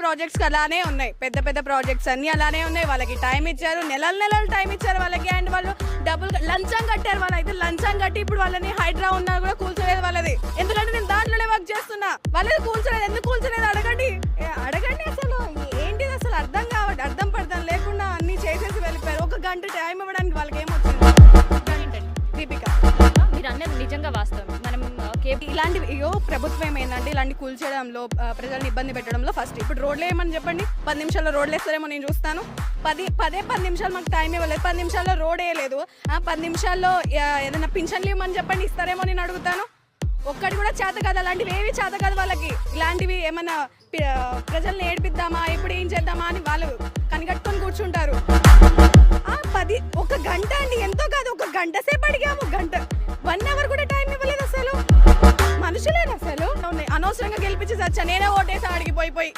Projects అలానే ఉన్నాయి, పెద్ద పెద్ద ప్రాజెక్ట్స్ అన్ని అలానే ఉన్నాయి. వాళ్ళకి టైం ఇచ్చారు, నెలలు టైం ఇచ్చారు వాళ్ళకి. అండ్ వాళ్ళు డబ్బులు లంచం కట్టారు. వాళ్ళైతే లంచం కట్టి ఇప్పుడు వాళ్ళని హైడ్రా ఉన్నా కూడా కూల్చలేదు వాళ్ళది. ఎందుకంటే నేను దాంట్లోనే వర్క్ చేస్తున్నా. వాళ్ళది కూల్చలేదు, ఎందుకు కూల్చలేదు అడగండి. అసలు ఏంటిది అసలు అర్థం కావట్లేదు, అర్థం పడతాం లేకుండా అన్ని చేసేసి వెళ్ళిపోయారు. ఒక గంట టైం ఇవ్వడానికి వాళ్ళకి ఏమొచ్చింది? దీపిక, మీరు అన్నది నిజంగా వాస్తవం. మనం ఇలాంటివి ప్రభుత్వం ఏంటంటే ఇలాంటి కూల్చేయడంలో ప్రజల్ని ఇబ్బంది పెట్టడంలో ఫస్ట్. ఇప్పుడు రోడ్లు ఏమని చెప్పండి, 10 నిమిషాల్లో రోడ్లు వేస్తారేమో నేను చూస్తాను. 10 నిమిషాలు మాకు టైం ఇవ్వలేదు, 10 నిమిషాల్లో రోడ్ వేయలేదు. 10 నిమిషాల్లో ఏదైనా పింఛన్లు ఇవ్వమని చెప్పండి, ఇస్తారేమో నేను అడుగుతాను. ఒక్కటి కూడా చేత కాదు, అలాంటివి ఏవి చేత కాదు వాళ్ళకి. ఇలాంటివి ఏమన్నా ప్రజల్ని ఏడిపిద్దామా, ఇప్పుడు ఏం చేద్దామా అని వాళ్ళు కనిగట్టుకొని కూర్చుంటారు. ఒక గంట అండి, ఎంతో కాదు, ఒక గంట సేపు అడిగాము. 1 అవర్ కూడా టైం ఇవ్వలేదు అసలు. మనుషులేనా అసలు? అనవసరంగా గెలిపించి సచ్చా, నేనే ఓటేసా అడిగిపోయి